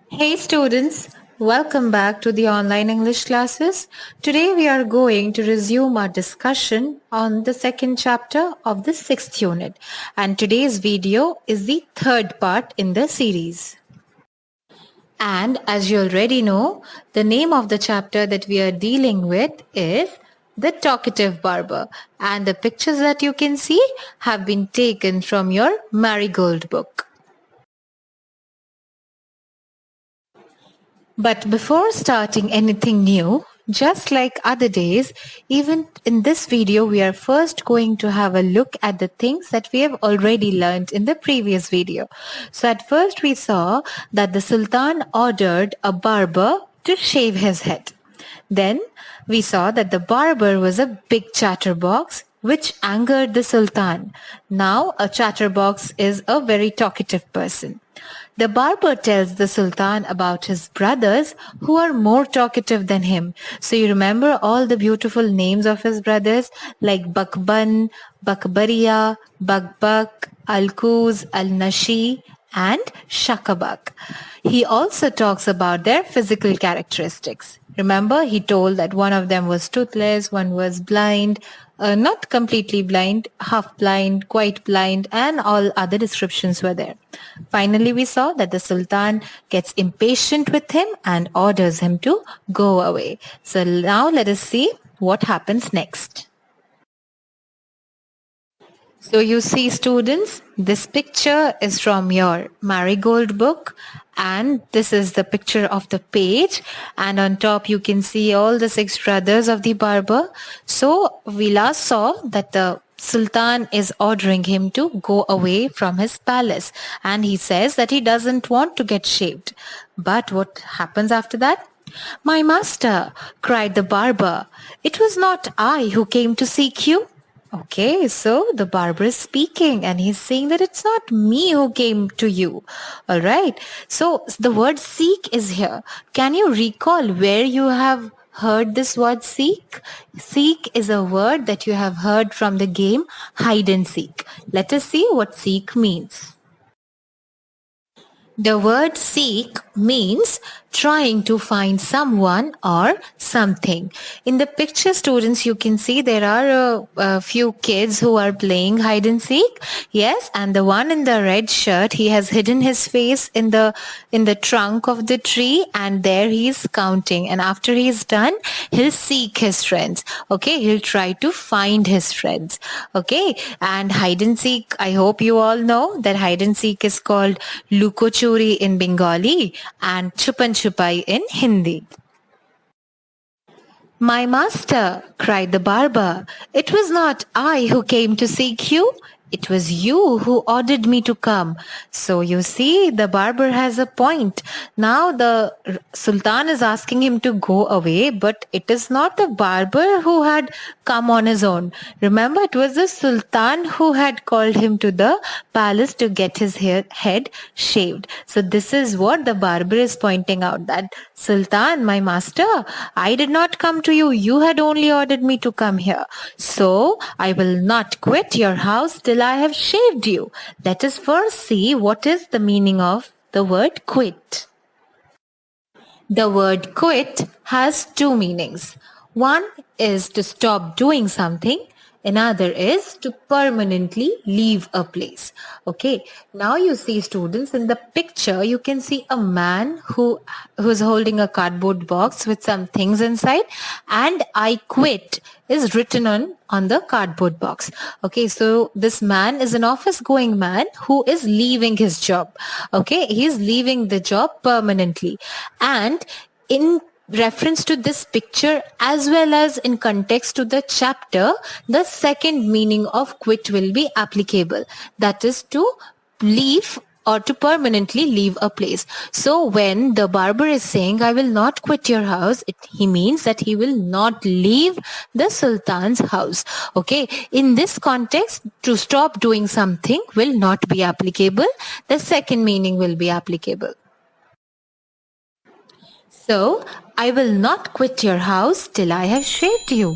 Hey students, welcome back to the online English classes. Today we are going to resume our discussion on the second chapter of the sixth unit, and today's video is the third part in the series. And as you already know, the name of the chapter that we are dealing with is the Talkative Barber, and the pictures that you can see have been taken from your Marigold book. But before starting anything new, just like other days, even in this video, we are first going to have a look at the things that we have already learned in the previous video. So at first we saw that the Sultan ordered a barber to shave his head. Then we saw that the barber was a big chatterbox which angered the Sultan. Now a chatterbox is a very talkative person. The barber tells the Sultan about his brothers who are more talkative than him. So you remember all the beautiful names of his brothers like Bakban, Bakbariya, Bakbak, Alkuz, Al-Nashi and Shakabak. He also talks about their physical characteristics. Remember, he told that one of them was toothless, one was blind, not completely blind, half blind, quite blind, and all other descriptions were there. Finally, we saw that the Sultan gets impatient with him and orders him to go away. So now let us see what happens next. So you see students, this picture is from your Marigold book and this is the picture of the page, and on top you can see all the 6 brothers of the barber. So we last saw that the Sultan is ordering him to go away from his palace, and he says that he doesn't want to get shaved. But what happens after that? "My master," cried the barber, "it was not I who came to seek you." Okay, so the barber is speaking and he's saying that it's not me who came to you. All right. So the word seek is here. Can you recall where you have heard this word seek? Seek is a word that you have heard from the game hide and seek. Let us see what seek means. The word seek means trying to find someone or something. In the picture, students, you can see there are a few kids who are playing hide and seek. Yes, and the one in the red shirt, he has hidden his face in the trunk of the tree, and there he is counting. And after he is done, he'll seek his friends. Okay, he'll try to find his friends. Okay, and hide and seek, I hope you all know that hide and seek is called Lukochuri in Bengali and Chupan Chupai in Hindi. "My master," cried the barber, "it was not I who came to seek you. It was you who ordered me to come." So you see, the barber has a point. Now the Sultan is asking him to go away, but it is not the barber who had come on his own. Remember, it was the Sultan who had called him to the palace to get his head shaved. So this is what the barber is pointing out, that "Sultan, my master, I did not come to you. You had only ordered me to come here. So I will not quit your house till I have shaved you." Let us first see what is the meaning of the word quit. The word quit has 2 meanings. One is to stop doing something. Another is to permanently leave a place. Okay, now you see students, in the picture you can see a man who is holding a cardboard box with some things inside, and "I quit" is written on the cardboard box. Okay, so this man is an office going man who is leaving his job. Okay, he is leaving the job permanently, and in reference to this picture as well as in context to the chapter, the second meaning of quit will be applicable. That is to leave or to permanently leave a place. So when the barber is saying, "I will not quit your house," he means that he will not leave the Sultan's house. Okay, in this context, to stop doing something will not be applicable. The second meaning will be applicable. So, "I will not quit your house till I have shaved you."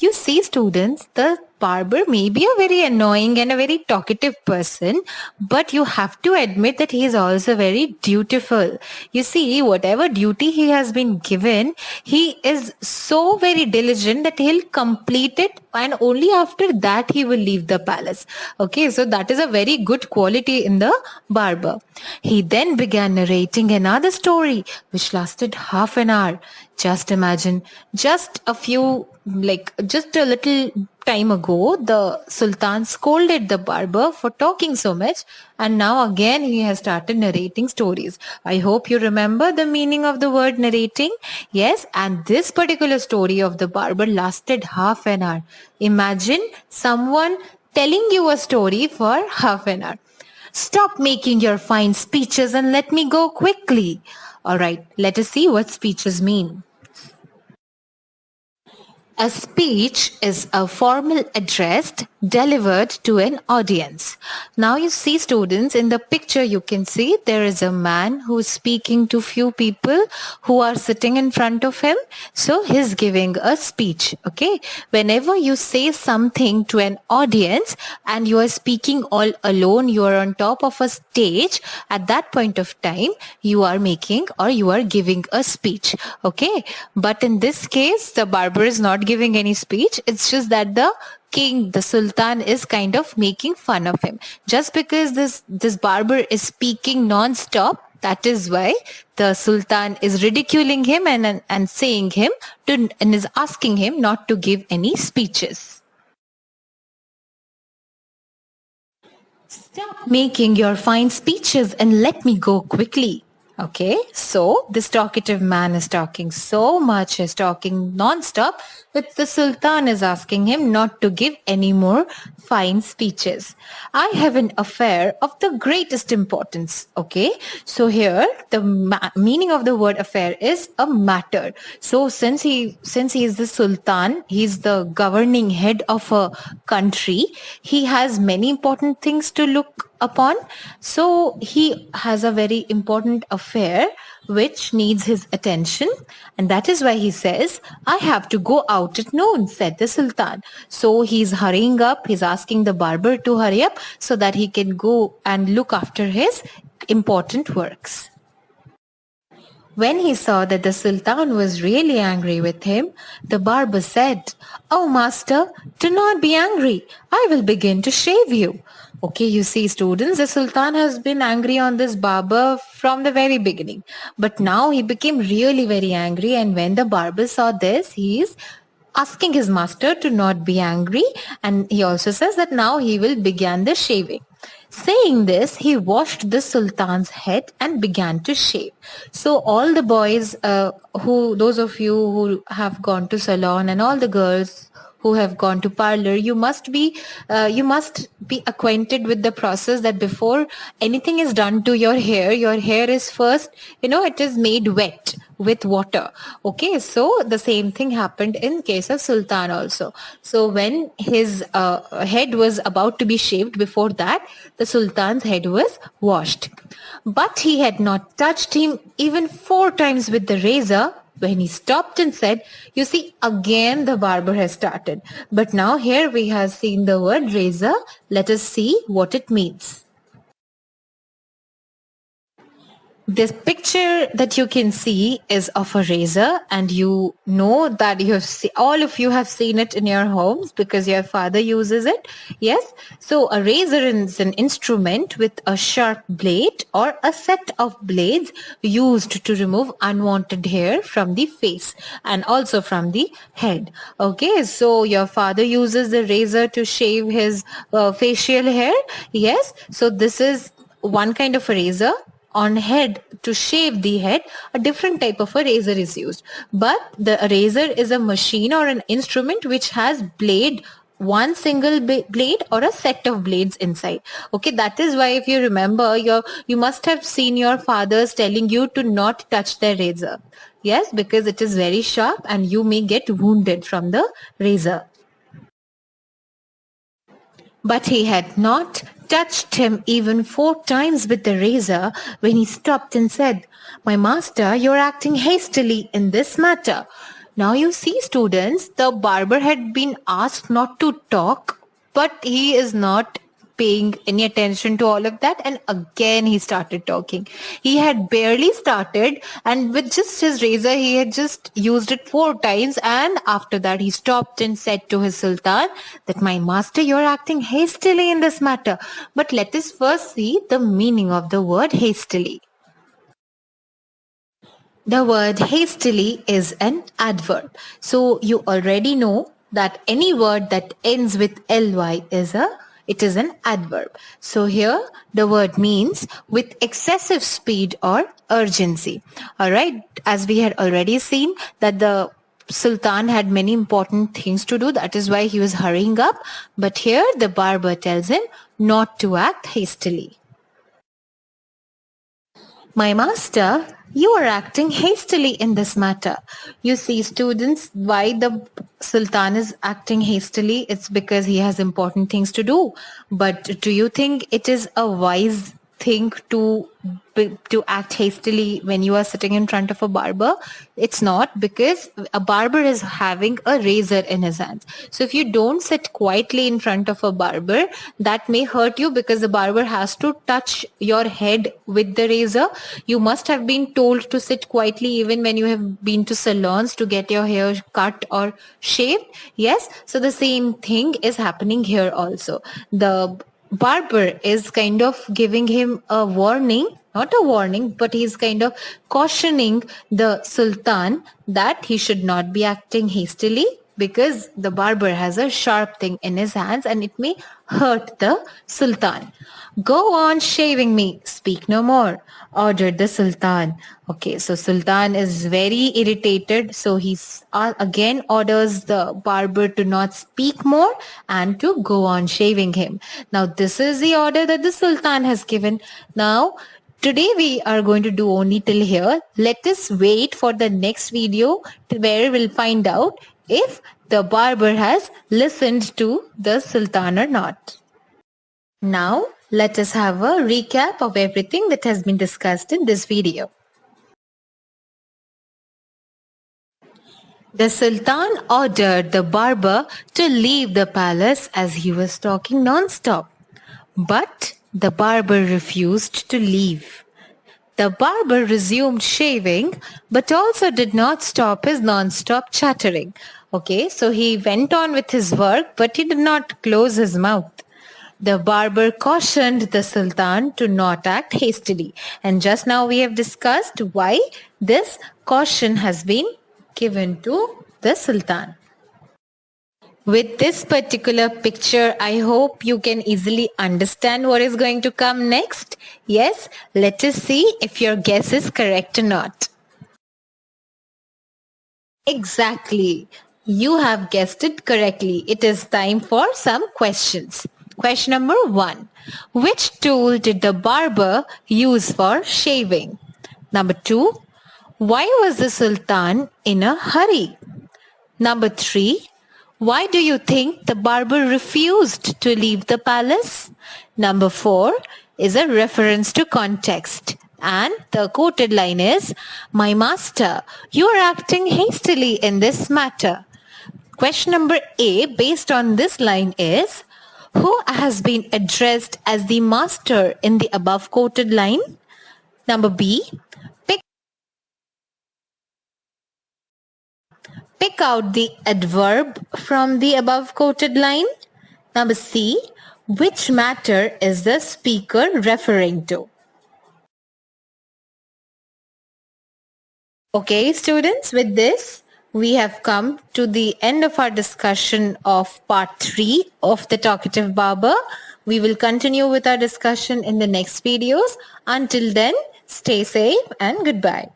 You see, students, the Barber may be a very annoying and a very talkative person, but you have to admit that he is also very dutiful. You see, whatever duty he has been given, he is so very diligent that he'll complete it, and only after that he will leave the palace. Okay, so that is a very good quality in the barber. He then began narrating another story which lasted half an hour. Just imagine, just a few, like just a little time ago, the Sultan scolded the barber for talking so much, and now again he has started narrating stories. I hope you remember the meaning of the word narrating. Yes, and this particular story of the barber lasted half an hour. Imagine someone telling you a story for half an hour. Stop making your fine speeches and let me go quickly. All right, let us see what speeches mean. A speech is a formal address delivered to an audience. Now you see, students, in the picture you can see there is a man who is speaking to few people who are sitting in front of him. So he's giving a speech. Okay. Whenever you say something to an audience and you are speaking all alone, you are on top of a stage, at that point of time you are making or you are giving a speech. Okay. But in this case, the barber is not giving any speech. It's just that the king, the sultan, is kind of making fun of him. Just because this barber is speaking non-stop, that is why the sultan is ridiculing him and saying him to, and is asking him not to give any speeches. Stop making your fine speeches and let me go quickly. Okay, so this talkative man is talking so much, is talking non-stop, that the Sultan is asking him not to give any more fine speeches. I have an affair of the greatest importance. Okay, so here the meaning of the word affair is a matter. So since he is the Sultan, he's the governing head of a country, he has many important things to look upon. So he has a very important affair which needs his attention, and that is why he says, I have to go out at noon, said the Sultan. So he's hurrying up, he's asking the barber to hurry up so that he can go and look after his important works. When he saw that the Sultan was really angry with him, the barber said, Oh master, do not be angry. I will begin to shave you. Okay, you see, students, the Sultan has been angry on this barber from the very beginning. But now he became really very angry, and when the barber saw this, he is asking his master to not be angry, and he also says that now he will begin the shaving. Saying this, he washed the Sultan's head and began to shave. So all the boys, those of you who have gone to salon, and all the girls who have gone to parlor, you must be acquainted with the process that before anything is done to your hair is first, it is made wet with water. Okay, so the same thing happened in case of Sultan also. So when his head was about to be shaved, before that the Sultan's head was washed, but he had not touched him even 4 times with the razor when he stopped and said, you see, again the barber has started. But now here we have seen the word razor. Let us see what it means. This picture that you can see is of a razor, and you know that all of you have seen it in your homes because your father uses it. Yes. So a razor is an instrument with a sharp blade or a set of blades used to remove unwanted hair from the face and also from the head. Okay. So your father uses the razor to shave his facial hair. Yes. So this is one kind of a razor. On head, to shave the head, a different type of a razor is used. But the razor is a machine or an instrument which has blade, one single blade or a set of blades inside. Okay, that is why if you remember, you must have seen your fathers telling you to not touch the razor. Yes, because it is very sharp and you may get wounded from the razor. But he had not touched him even 4 times with the razor when he stopped and said, My master, you're acting hastily in this matter. Now you see, students, the barber had been asked not to talk, but he is not paying any attention to all of that, and again he started talking. He had barely started, and with just his razor he had just used it 4 times, and after that he stopped and said to his sultan that, my master, you're acting hastily in this matter. But let us first see the meaning of the word hastily. The word hastily is an adverb. So you already know that any word that ends with ly it is an adverb. So here the word means with excessive speed or urgency. All right. As we had already seen that the Sultan had many important things to do. That is why he was hurrying up. But here the barber tells him not to act hastily. My master, you are acting hastily in this matter. You see, students, why the Sultan is acting hastily? It's because he has important things to do. But do you think it is a wise thing to act hastily when you are sitting in front of a barber? It's not, because a barber is having a razor in his hands. So if you don't sit quietly in front of a barber, that may hurt you, because the barber has to touch your head with the razor. You must have been told to sit quietly even when you have been to salons to get your hair cut or shaved. Yes, so the same thing is happening here also. The barber is kind of giving him a warning, not a warning, but he's kind of cautioning the sultan that he should not be acting hastily, because the barber has a sharp thing in his hands and it may hurt the sultan. Go on shaving me, speak no more, ordered the sultan. Okay, so sultan is very irritated, so he again orders the barber to not speak more and to go on shaving him. Now this is the order that the sultan has given. Now today we are going to do only till here. Let us wait for the next video where we'll find out if the barber has listened to the sultan or not. Now, let us have a recap of everything that has been discussed in this video. The Sultan ordered the barber to leave the palace as he was talking non-stop. But the barber refused to leave. The barber resumed shaving, but also did not stop his non-stop chattering. Okay, so he went on with his work, but he did not close his mouth. The barber cautioned the Sultan to not act hastily. And just now we have discussed why this caution has been given to the Sultan. With this particular picture, I hope you can easily understand what is going to come next. Yes, let us see if your guess is correct or not. Exactly. You have guessed it correctly. It is time for some questions. Question number 1. Which tool did the barber use for shaving? Number 2. Why was the Sultan in a hurry? Number 3. Why do you think the barber refused to leave the palace? Number 4 is a reference to context. And the quoted line is, my master, you are acting hastily in this matter. Question number A based on this line is, who has been addressed as the master in the above quoted line? Number B, pick out the adverb from the above quoted line. Number C, which matter is the speaker referring to? Okay, students, with this, we have come to the end of our discussion of part 3 of the Talkative Barber. We will continue with our discussion in the next videos. Until then, stay safe and goodbye.